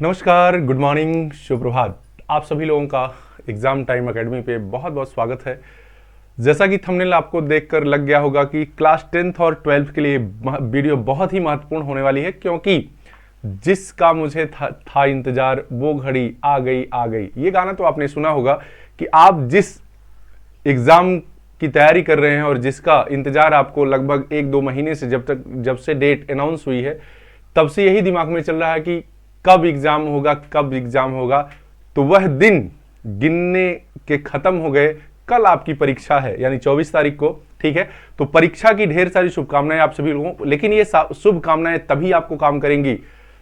नमस्कार, good morning, शुभ प्रभात। आप सभी लोगों का एग्जाम टाइम एकेडमी पे बहुत बहुत स्वागत है। जैसा कि थंबनेल आपको देखकर लग गया होगा कि क्लास 10th और 12th के लिए वीडियो बहुत ही महत्वपूर्ण होने वाली है, क्योंकि जिसका मुझे था इंतजार वो घड़ी आ गई। ये गाना तो आपने सुना होगा कि आप जिस एग्जाम की तैयारी कर रहे हैं और जिसका इंतजार आपको लगभग 1-2 महीने से जब से डेट अनाउंस हुई है, तब से यही दिमाग में चल रहा है कि कब एग्जाम होगा। तो वह दिन गिनने के खत्म हो गए। कल आपकी परीक्षा है, यानी 24 तारीख को। ठीक है, तो परीक्षा की ढेर सारी शुभकामनाएं आप सभी लोगों को। लेकिन ये शुभकामनाएं तभी आपको काम करेंगी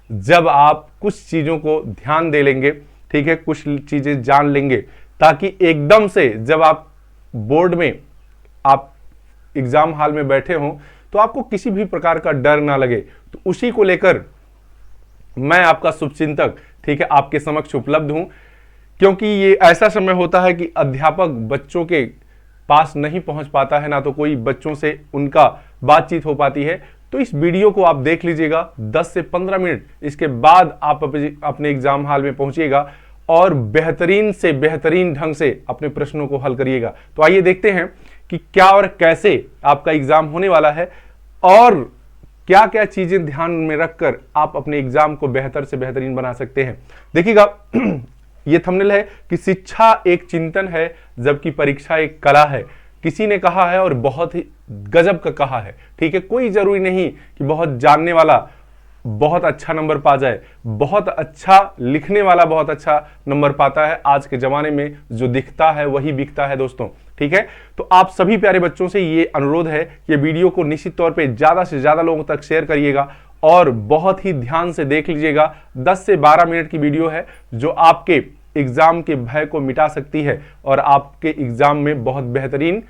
जब आप कुछ चीजों को ध्यान दे लेंगे। ठीक है, कुछ चीजें जान लेंगे, ताकि एकदम से जब आप बोर्ड में, आप एग्जाम हॉल में बैठे हों, तो आपको किसी भी प्रकार का डर ना लगे। तो उसी को लेकर मैं आपका शुभचिंतक, ठीक है, आपके समक्ष उपलब्ध हूं। क्योंकि ये ऐसा समय होता है कि अध्यापक बच्चों के पास नहीं पहुंच पाता है, ना तो कोई बच्चों से उनका बातचीत हो पाती है। तो इस वीडियो को आप देख लीजिएगा 10 से 15 मिनट, इसके बाद आप अपने एग्जाम हॉल में पहुंचिएगा और बेहतरीन से बेहतरीन ढंग से अपने प्रश्नों को हल करिएगा। तो आइए देखते हैं कि क्या और कैसे आपका एग्जाम होने वाला है और क्या क्या चीजें ध्यान में रखकर आप अपने एग्जाम को बेहतर से बेहतरीन बना सकते हैं। देखिएगा, यह थंबनेल है कि शिक्षा एक चिंतन है जबकि परीक्षा एक कला है। किसी ने कहा है और बहुत ही गजब का कहा है। ठीक है, कोई जरूरी नहीं कि बहुत जानने वाला बहुत अच्छा नंबर पा जाए। बहुत अच्छा लिखने वाला बहुत अच्छा नंबर पाता है। आज के जमाने में जो दिखता है वही बिकता है दोस्तों। ठीक है, तो आप सभी प्यारे बच्चों से ये अनुरोध है कि वीडियो को निश्चित तौर पे ज्यादा से ज्यादा लोगों तक शेयर करिएगा और बहुत ही ध्यान से देख लीजिएगा। 10 से 12 मिनट की वीडियो है जो आपके एग्जाम के भय को मिटा सकती है और आपके एग्जाम में बहुत बेहतरीन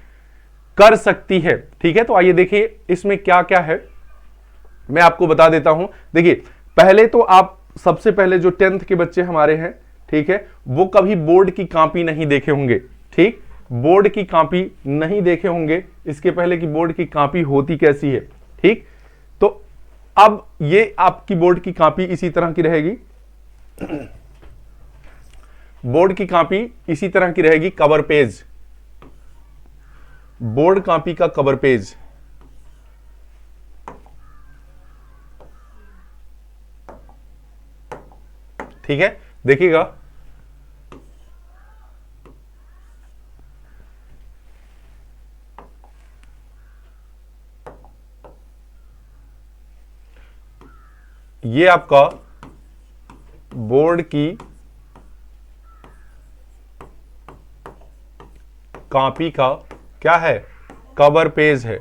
कर सकती है। ठीक है, तो आइए देखिए इसमें क्या क्या है, मैं आपको बता देता हूं। देखिए, पहले तो आप सबसे पहले जो 10th के बच्चे हमारे हैं, ठीक है, वो कभी बोर्ड की कॉपी नहीं देखे होंगे। ठीक, बोर्ड की कॉपी नहीं देखे होंगे इसके पहले कि बोर्ड की कॉपी होती कैसी है। ठीक, तो अब ये आपकी बोर्ड की कॉपी इसी तरह की रहेगी। बोर्ड की कॉपी इसी तरह की रहेगी, कवर पेज, बोर्ड कॉपी का कवर पेज। ठीक है, देखिएगा, ये आपका बोर्ड की कॉपी का क्या है, कवर पेज है,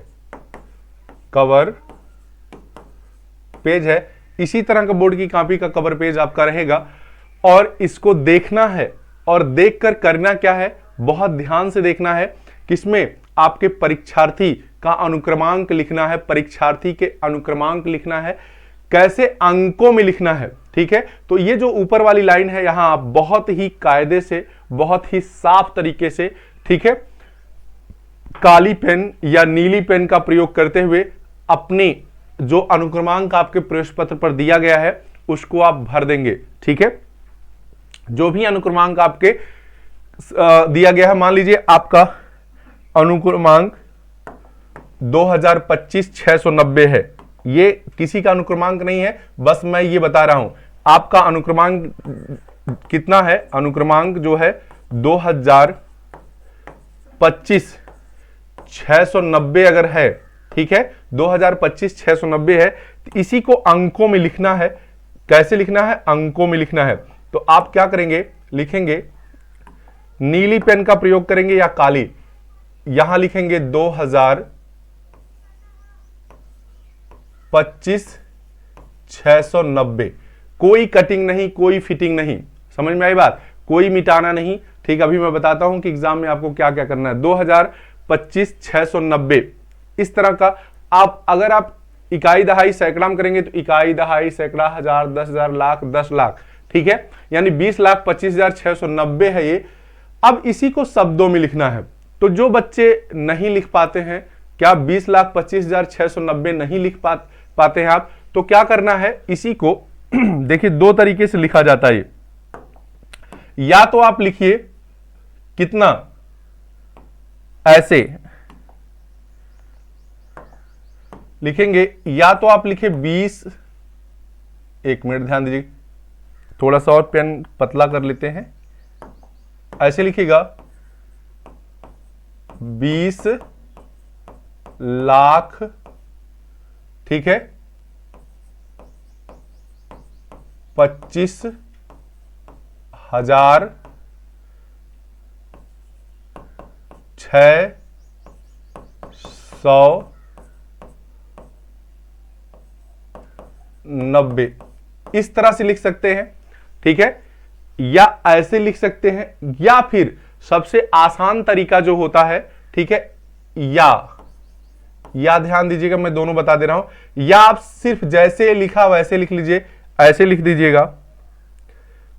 कवर पेज है। इसी तरह का बोर्ड की कॉपी का कवर पेज आपका रहेगा और इसको देखना है और देखकर करना क्या है, बहुत ध्यान से देखना है कि इसमें आपके परीक्षार्थी का अनुक्रमांक लिखना है, परीक्षार्थी के अनुक्रमांक लिखना है, कैसे अंकों में लिखना है। ठीक है, तो ये जो ऊपर वाली लाइन है, यहां आप बहुत ही कायदे से, बहुत ही साफ तरीके से, ठीक है, काली पेन या नीली पेन का प्रयोग करते हुए अपने जो अनुक्रमांक आपके प्रवेश पत्र पर दिया गया है उसको आप भर देंगे। ठीक है, जो भी अनुक्रमांक आपके दिया गया है, मान लीजिए आपका अनुक्रमांक 2025-690 है। ये किसी का अनुक्रमांक नहीं है, बस मैं ये बता रहा हूं आपका अनुक्रमांक कितना है। अनुक्रमांक जो है 2025-690 अगर है, ठीक है, 2025-690 है, तो इसी को अंकों में लिखना है। कैसे लिखना है, अंकों में लिखना है। तो आप क्या करेंगे, लिखेंगे, नीली पेन का प्रयोग करेंगे या काली, यहां लिखेंगे 2025-690। कोई कटिंग नहीं, कोई फिटिंग नहीं, समझ में आई बात, कोई मिटाना नहीं। ठीक, अभी मैं बताता हूं कि एग्जाम में आपको क्या क्या करना है। 2025-690 इस तरह का। आप अगर आप इकाई दहाई सैकड़ा में करेंगे तो इकाई दहाई सैकड़ा, हजार, 10,000, लाख, 10 लाख। ठीक है, यानी 20,25,690 है ये। अब इसी को शब्दों में लिखना है। तो जो बच्चे नहीं लिख पाते हैं, क्या 20,25,690 नहीं लिख पाते हैं आप, तो क्या करना है, इसी को देखिए दो तरीके से लिखा जाता है। या तो आप लिखिए कितना, ऐसे लिखेंगे, या तो आप लिखे 20, एक मिनट ध्यान दीजिए, थोड़ा सा और पेन पतला कर लेते हैं, ऐसे लिखिएगा 20 लाख, ठीक है, 25,000 690, इस तरह से लिख सकते हैं, ठीक है, या ऐसे लिख सकते हैं, या फिर सबसे आसान तरीका जो होता है, ठीक है, या ध्यान दीजिएगा मैं दोनों बता दे रहा हूं, या आप सिर्फ जैसे लिखा वैसे लिख लीजिए, ऐसे लिख दीजिएगा,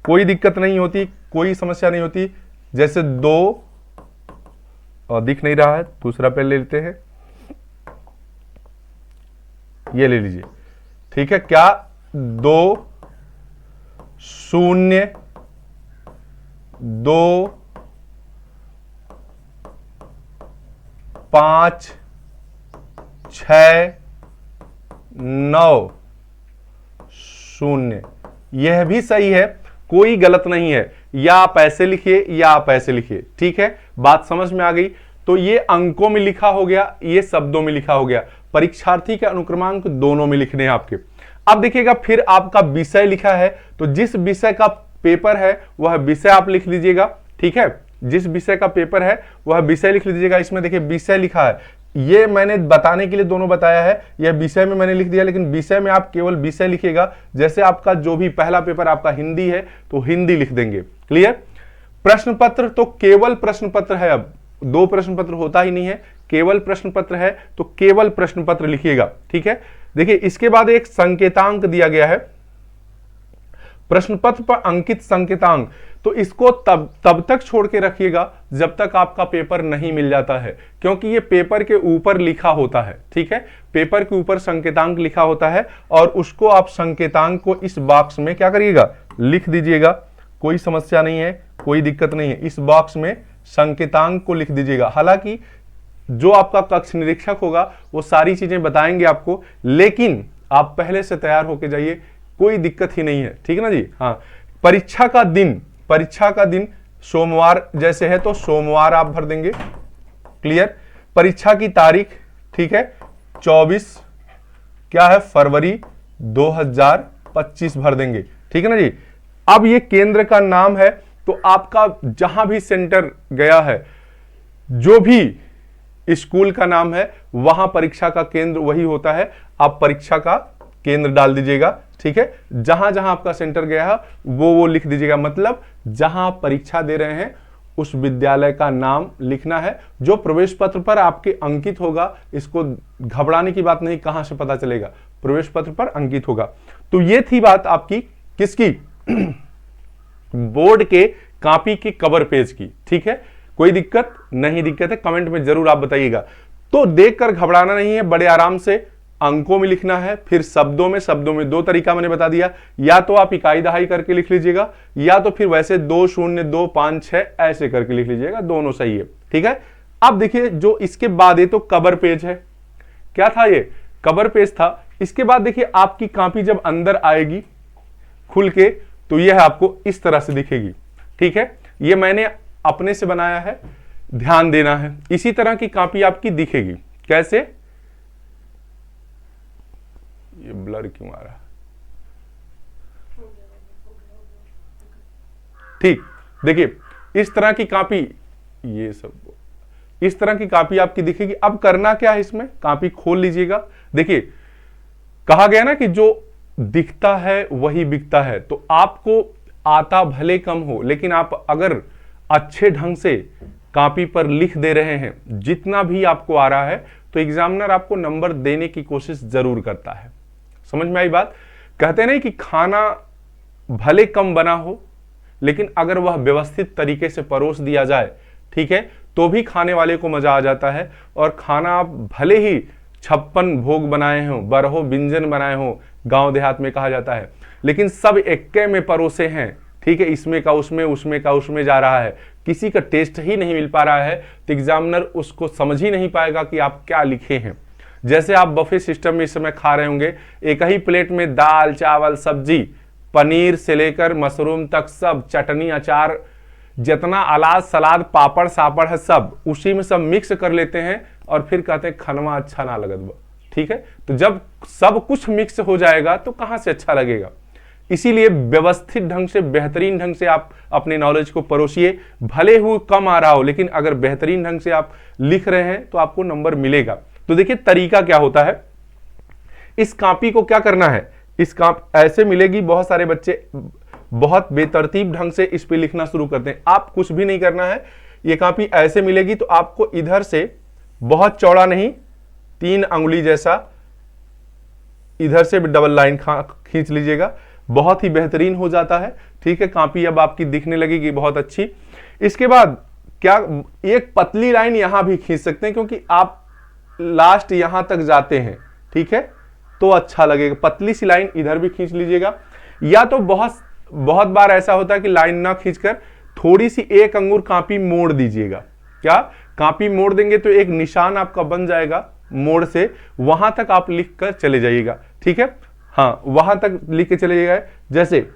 कोई दिक्कत नहीं होती, कोई समस्या नहीं होती। जैसे 2 और दिख नहीं रहा है, दूसरा पेन ले लेते हैं, ये ले लीजिए, ठीक है, क्या 2 0 2 5 6 9 0, यह भी सही है, कोई गलत नहीं है। या आप ऐसे लिखिए या आप ऐसे लिखिए, ठीक है, बात समझ में आ गई। तो ये अंकों में लिखा हो गया, ये शब्दों में लिखा हो गया, परीक्षार्थी के अनुक्रमांक दोनों में लिखने हैं आपके। अब देखिएगा फिर आपका विषय लिखा है, तो जिस विषय का पेपर है वह विषय आप लिख लीजिएगा, ठीक है, जिस विषय का पेपर है वह विषय लिख लीजिएगा। इसमें देखिए विषय लिखा है, ये मैंने बताने के लिए दोनों बताया है, यह विषय में मैंने लिख दिया, लेकिन विषय में आप केवल विषय लिखिएगा। जैसे आपका जो भी पहला पेपर आपका हिंदी है तो हिंदी लिख देंगे, क्लियर। प्रश्न पत्र तो केवल प्रश्न पत्र है, अब 2 प्रश्न पत्र होता ही नहीं है, केवल प्रश्न पत्र है, तो केवल प्रश्न पत्र लिखिएगा, ठीक है। देखिए इसके बाद एक संकेतांक दिया गया है, प्रश्न पत्र पर अंकित संकेतांक, तो इसको तब तक छोड़ के रखिएगा जब तक आपका पेपर नहीं मिल जाता है, क्योंकि ये पेपर के ऊपर लिखा होता है, ठीक है, पेपर के ऊपर संकेतांक लिखा होता है, और उसको आप संकेतांक को इस बॉक्स में क्या करिएगा, लिख दीजिएगा, कोई समस्या नहीं है, कोई दिक्कत नहीं है, इस बॉक्स में संकेतांक को लिख दीजिएगा। हालांकि जो आपका कक्ष निरीक्षक होगा वो सारी चीजें बताएंगे आपको, लेकिन आप पहले से तैयार होके जाइए, कोई दिक्कत ही नहीं है, ठीक है ना जी। हाँ, परीक्षा का दिन सोमवार जैसे है तो सोमवार आप भर देंगे, क्लियर। परीक्षा की तारीख, ठीक है, 24 क्या है, फरवरी 2025 भर देंगे, ठीक है ना जी। अब ये केंद्र का नाम है, तो आपका जहां भी सेंटर गया है, जो भी स्कूल का नाम है, वहां परीक्षा का केंद्र वही होता है, आप परीक्षा का केंद्र डाल दीजिएगा, ठीक है। जहां जहां आपका सेंटर गया है वो लिख दीजिएगा, मतलब जहां आप परीक्षा दे रहे हैं उस विद्यालय का नाम लिखना है। जो प्रवेश पत्र पर आपके अंकित होगा, इसको घबराने की बात नहीं, कहां से पता चलेगा, प्रवेश पत्र पर अंकित होगा। तो ये थी बात आपकी किसकी, बोर्ड के कॉपी के कवर पेज की, ठीक है। कोई दिक्कत नहीं, दिक्कत है कमेंट में जरूर आप बताइएगा। तो देखकर घबराना नहीं है, बड़े आराम से अंकों में लिखना है, फिर शब्दों में 2 तरीका मैंने बता दिया, या तो आप इकाई दहाई करके लिख लीजिएगा, या तो फिर वैसे 2 0 2 5 6 ऐसे करके लिख लीजिएगा, दोनों सही है, ठीक है। अब देखिए जो इसके बाद ये तो कवर पेज है, क्या था ये, कवर पेज था। इसके बाद देखिए आपकी कॉपी जब अंदर आएगी खुल के, तो यह आपको इस तरह से दिखेगी, ठीक है। ये मैंने अपने से बनाया है, ध्यान देना है, इसी तरह की कॉपी आपकी दिखेगी। कैसे, ये ब्लर क्यों आ रहा है, ठीक, देखिए इस तरह की कॉपी, ये सब इस तरह की कॉपी आपकी दिखेगी। अब करना क्या है, इसमें कॉपी खोल लीजिएगा। देखिए कहा गया ना कि जो दिखता है वही बिकता है, तो आपको आता भले कम हो, लेकिन आप अगर अच्छे ढंग से कॉपी पर लिख दे रहे हैं, जितना भी आपको आ रहा है, तो एग्जामिनर आपको नंबर देने की कोशिश जरूर करता है। समझ में आई बात। कहते नहीं कि खाना भले कम बना हो, लेकिन अगर वह व्यवस्थित तरीके से परोस दिया जाए, ठीक है, तो भी खाने वाले को मजा आ जाता है। और खाना आप भले ही 56 भोग बनाए हों, 12 व्यंजन बनाए हों, गांव देहात में कहा जाता है, लेकिन सब एक्के में परोसे हैं, ठीक है, इसमें का उसमें, उसमें का उसमें जा रहा है, किसी का टेस्ट ही नहीं मिल पा रहा है, तो एग्जामिनर उसको समझ ही नहीं पाएगा कि आप क्या लिखे हैं। जैसे आप बफे सिस्टम में इस समय खा रहे होंगे, एक ही प्लेट में दाल चावल सब्जी, पनीर से लेकर मशरूम तक सब, चटनी अचार, जितना अलाद सलाद पापड़ सापड़ है सब उसी में सब मिक्स कर लेते हैं और फिर कहते हैं खनवा अच्छा ना लगत बा, ठीक है। तो जब सब कुछ मिक्स हो जाएगा तो कहां से अच्छा लगेगा। इसीलिए व्यवस्थित ढंग से, बेहतरीन ढंग से आप अपने नॉलेज को परोसिए, भले ही कम आ रहा हो, लेकिन अगर बेहतरीन ढंग से आप लिख रहे हैं तो आपको नंबर मिलेगा। तो देखिए तरीका क्या होता है, इस कॉपी को क्या करना है, इस ऐसे मिलेगी, बहुत सारे बच्चे बहुत बेतरतीब ढंग से इस पे लिखना शुरू करते हैं। आप कुछ भी नहीं करना है, ये कॉपी ऐसे मिलेगी तो आपको इधर से बहुत चौड़ा नहीं, 3 अंगुली जैसा इधर से डबल लाइन खींच लीजिएगा, बहुत ही बेहतरीन हो जाता है, ठीक है। कॉपी अब आपकी दिखने लगेगी बहुत अच्छी। इसके बाद क्या, एक पतली लाइन यहां भी खींच सकते हैं, क्योंकि आप लास्ट यहां तक जाते हैं, ठीक है, तो अच्छा लगेगा। पतली सी लाइन इधर भी खींच लीजिएगा, या तो बहुत बार ऐसा होता है कि लाइन ना खींचकर थोड़ी सी एक अंगुर कॉपी मोड़ दीजिएगा। क्या, कॉपी मोड़ देंगे तो एक निशान आपका बन जाएगा मोड़ से, वहां तक आप लिख कर चले जाइएगा, ठीक है। हाँ, वहां तक लिख के चले जाइएगा। जैसे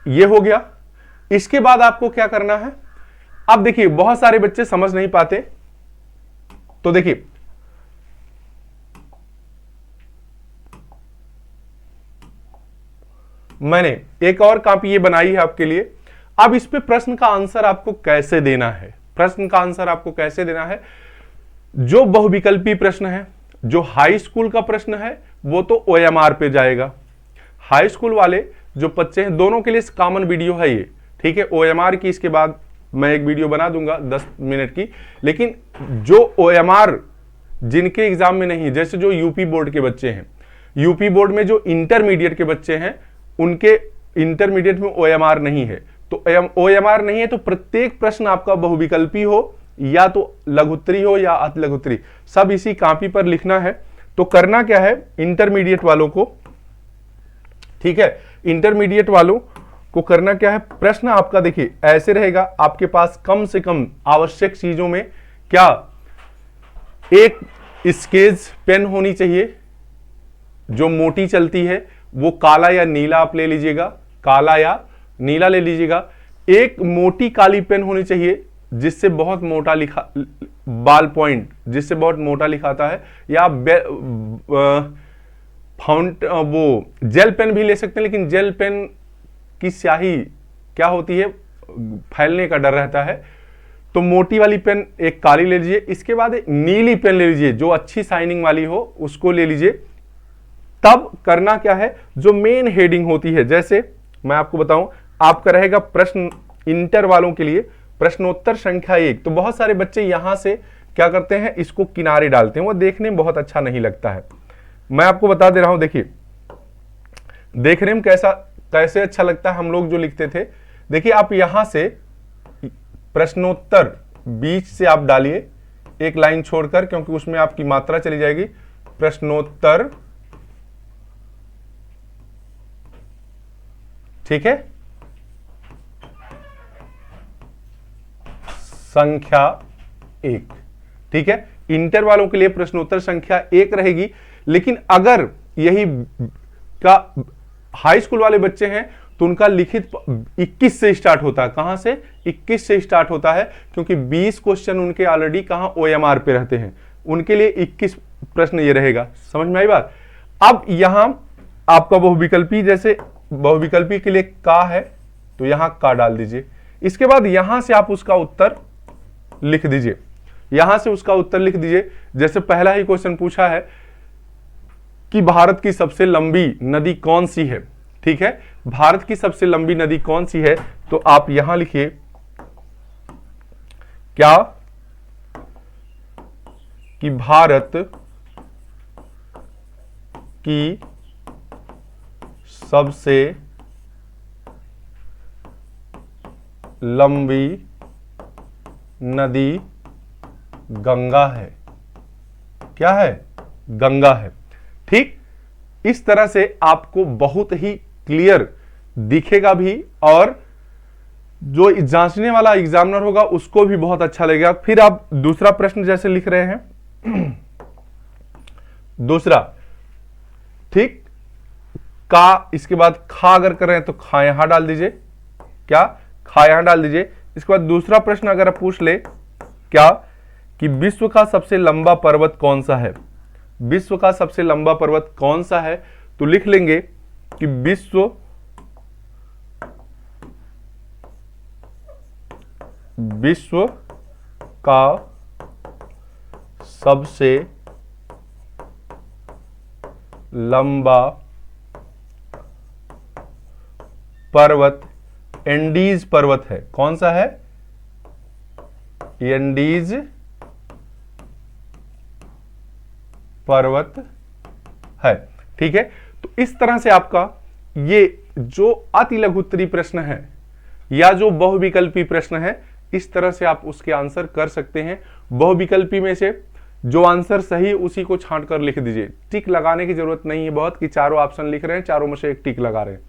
ये हो गया। इसके बाद आपको क्या करना है, अब देखिए बहुत सारे बच्चे समझ नहीं पाते, तो देखिए मैंने एक और कॉपी ये बनाई है आपके लिए। अब इस पे प्रश्न का आंसर आपको कैसे देना है, प्रश्न का आंसर आपको कैसे देना है। जो बहुविकल्पी प्रश्न है, जो हाई स्कूल का प्रश्न है, वो तो OMR पे जाएगा। हाई स्कूल वाले जो बच्चे हैं, दोनों के लिए कॉमन वीडियो है ये, ठीक है। OMR की इसके बाद मैं एक वीडियो बना दूंगा 10 मिनट की, लेकिन जो OMR जिनके एग्जाम में नहीं, जैसे जो यूपी बोर्ड के बच्चे हैं, यूपी बोर्ड में जो इंटरमीडिएट के बच्चे हैं, उनके इंटरमीडिएट में OMR नहीं है। तो OMR नहीं है तो प्रत्येक प्रश्न आपका बहुविकल्पी हो, या तो लघुत्तरी हो या अति लघुत्तरी, सब इसी कॉपी पर लिखना है। तो करना क्या है, इंटरमीडिएट वालों को, ठीक है, इंटरमीडिएट वालों को करना क्या है, प्रश्न आपका देखिए ऐसे रहेगा। आपके पास कम से कम आवश्यक चीजों में क्या, एक स्केच पेन होनी चाहिए जो मोटी चलती है, वो काला या नीला आप ले लीजिएगा, काला या नीला ले लीजिएगा। एक मोटी काली पेन होनी चाहिए जिससे बहुत मोटा लिखा, बाल पॉइंट जिससे बहुत मोटा लिखाता है, या फाउंट वो जेल पेन भी ले सकते हैं, लेकिन जेल पेन की स्याही क्या होती है, फैलने का डर रहता है। तो मोटी वाली पेन एक काली ले लीजिए। इसके बाद एक नीली पेन ले लीजिए जो अच्छी शाइनिंग वाली हो, उसको ले लीजिए। तब करना क्या है, जो मेन हेडिंग होती है, जैसे मैं आपको बताऊं, आपका रहेगा प्रश्न इंटर वालों के लिए प्रश्नोत्तर संख्या 1। तो बहुत सारे बच्चे यहां से क्या करते हैं, इसको किनारे डालते हैं, वो देखने में बहुत अच्छा नहीं लगता है। मैं आपको बता दे रहा हूं, देखिए देखने में कैसे अच्छा लगता है, हम लोग जो लिखते थे। देखिए आप यहां से प्रश्नोत्तर बीच से आप डालिए एक लाइन छोड़कर, क्योंकि उसमें आपकी मात्रा चली जाएगी। प्रश्नोत्तर, ठीक है, संख्या 1, ठीक है। इंटर वालों के लिए प्रश्नोत्तर संख्या 1 रहेगी। लेकिन अगर यही का हाई स्कूल वाले बच्चे हैं तो उनका लिखित 21 से स्टार्ट होता है। कहां से, 21 से स्टार्ट होता है, क्योंकि 20 क्वेश्चन उनके ऑलरेडी कहां, OMR पे रहते हैं। उनके लिए 21 प्रश्न ये रहेगा। समझ में आई बात। अब यहां आपका बहुविकल्पी, जैसे बहुविकल्पी के लिए का है तो यहां का डाल दीजिए। इसके बाद यहां से आप उसका उत्तर लिख दीजिए, यहां से उसका उत्तर लिख दीजिए। जैसे पहला ही क्वेश्चन पूछा है कि भारत की सबसे लंबी नदी कौन सी है, ठीक है, भारत की सबसे लंबी नदी कौन सी है, तो आप यहां लिखिए क्या, कि भारत की सबसे लंबी नदी गंगा है। क्या है, गंगा है, ठीक। इस तरह से आपको बहुत ही क्लियर दिखेगा भी, और जो जांचने वाला एग्जामिनर होगा उसको भी बहुत अच्छा लगेगा। फिर आप दूसरा प्रश्न जैसे लिख रहे हैं, दूसरा, ठीक, का, इसके बाद खा अगर कर रहे हैं तो खा यहां डाल दीजिए, क्या, खा यहां डाल दीजिए। इसके बाद दूसरा प्रश्न अगर आप पूछ ले, क्या, कि विश्व का सबसे लंबा पर्वत कौन सा है, विश्व का सबसे लंबा पर्वत कौन सा है, तो लिख लेंगे कि विश्व का सबसे लंबा पर्वत एंडीज पर्वत है। कौन सा है, एंडीज पर्वत है। ठीक है, तो इस तरह से आपका ये जो अति लघु उत्तरीय प्रश्न है या जो बहुविकल्पी प्रश्न है, इस तरह से आप उसके आंसर कर सकते हैं। बहुविकल्पी में से जो आंसर सही उसी को छांट कर लिख दीजिए, टिक लगाने की जरूरत नहीं है बहुत कि चारों ऑप्शन लिख रहे हैं, चारों में से एक टिक लगा रहे हैं,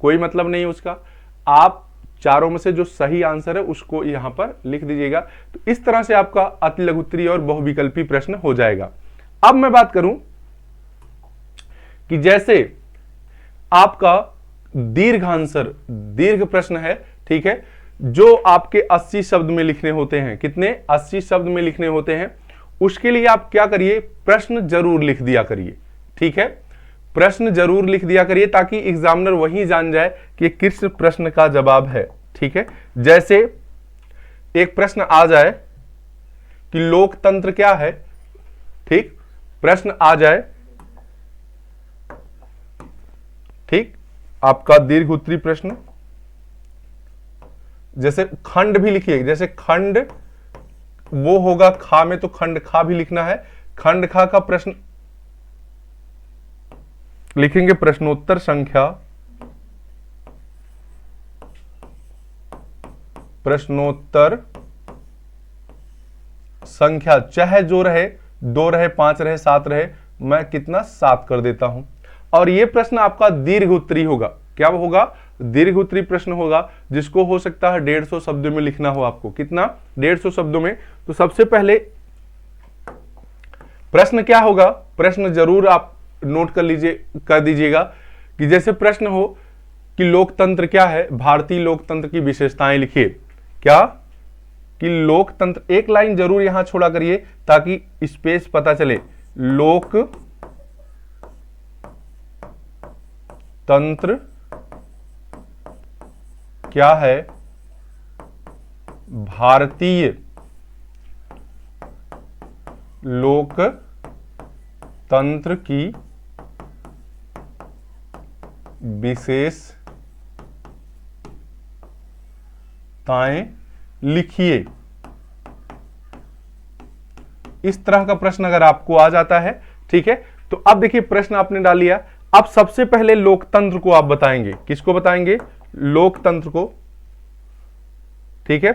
कोई मतलब नहीं उसका। आप चारों में से जो सही आंसर है उसको यहां पर लिख दीजिएगा। तो इस तरह से आपका अति लघु उत्तरीय और बहुविकल्पी प्रश्न हो जाएगा। अब मैं बात करूं कि जैसे आपका दीर्घ आंसर, दीर्घ प्रश्न है, ठीक है, जो आपके 80 शब्द में लिखने होते हैं, कितने, 80 शब्द में लिखने होते हैं, उसके लिए आप क्या करिए, प्रश्न जरूर लिख दिया करिए। ठीक है, प्रश्न जरूर लिख दिया करिए ताकि एग्जामिनर वही जान जाए कि किस प्रश्न का जवाब है। ठीक है, जैसे एक प्रश्न आ जाए कि लोकतंत्र क्या है, ठीक, प्रश्न आ जाए, ठीक, आपका दीर्घ उत्तरीय प्रश्न, जैसे खंड भी लिखिए, जैसे खंड वो होगा खा में, तो खंड खा भी लिखना है। खंड खा का प्रश्न लिखेंगे प्रश्नोत्तर संख्या, प्रश्नोत्तर संख्या, चाहे जो रहे, 2 रहे, 5 रहे, 7 रहे, मैं कितना 7 कर देता हूं। और यह प्रश्न आपका दीर्घ उत्तरीय होगा। क्या होगा, दीर्घ उत्तरीय प्रश्न होगा, जिसको हो सकता है 150 शब्दों में लिखना हो आपको। कितना, 150 शब्दों में। तो सबसे पहले प्रश्न क्या होगा, प्रश्न जरूर आप नोट कर लीजिए, कर दीजिएगा कि जैसे प्रश्न हो कि लोकतंत्र क्या है, भारतीय लोकतंत्र की विशेषताएं लिखिए। क्या, कि लोकतंत्र, एक लाइन जरूर यहां छोड़ा करिए ताकि स्पेस पता चले। लोकतंत्र क्या है, भारतीय लोकतंत्र की विशेषताएं लिखिए। इस तरह का प्रश्न अगर आपको आ जाता है, ठीक है, तो अब देखिए प्रश्न आपने डाल लिया। अब सबसे पहले लोकतंत्र को आप बताएंगे, किसको बताएंगे, लोकतंत्र को। ठीक है,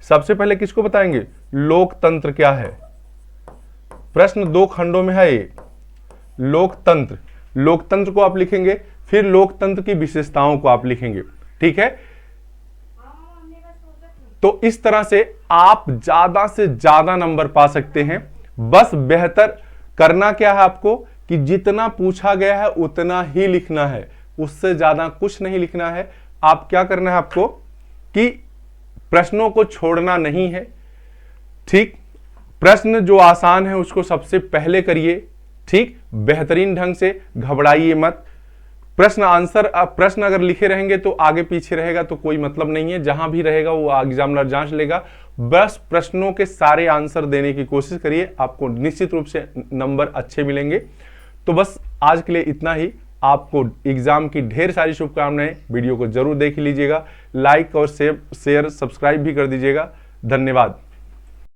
सबसे पहले किसको बताएंगे, लोकतंत्र क्या है। प्रश्न 2 खंडों में है ये, लोकतंत्र, लोकतंत्र को आप लिखेंगे, फिर लोकतंत्र की विशेषताओं को आप लिखेंगे। ठीक है, तो इस तरह से आप ज्यादा से ज्यादा नंबर पा सकते हैं। बस बेहतर करना क्या है आपको कि जितना पूछा गया है उतना ही लिखना है, उससे ज्यादा कुछ नहीं लिखना है। आप क्या करना है आपको कि प्रश्नों को छोड़ना नहीं है। ठीक, प्रश्न जो आसान है उसको सबसे पहले करिए। ठीक, बेहतरीन ढंग से, घबराइए मत। प्रश्न आंसर, प्रश्न अगर लिखे रहेंगे तो आगे पीछे रहेगा तो कोई मतलब नहीं है, जहां भी रहेगा वो एग्जामिनर जांच लेगा। बस प्रश्नों के सारे आंसर देने की कोशिश करिए, आपको निश्चित रूप से नंबर अच्छे मिलेंगे। तो बस आज के लिए इतना ही। आपको एग्जाम की ढेर सारी शुभकामनाएं। वीडियो को जरूर देख लीजिएगा, लाइक और शेयर सब्सक्राइब भी कर दीजिएगा। धन्यवाद।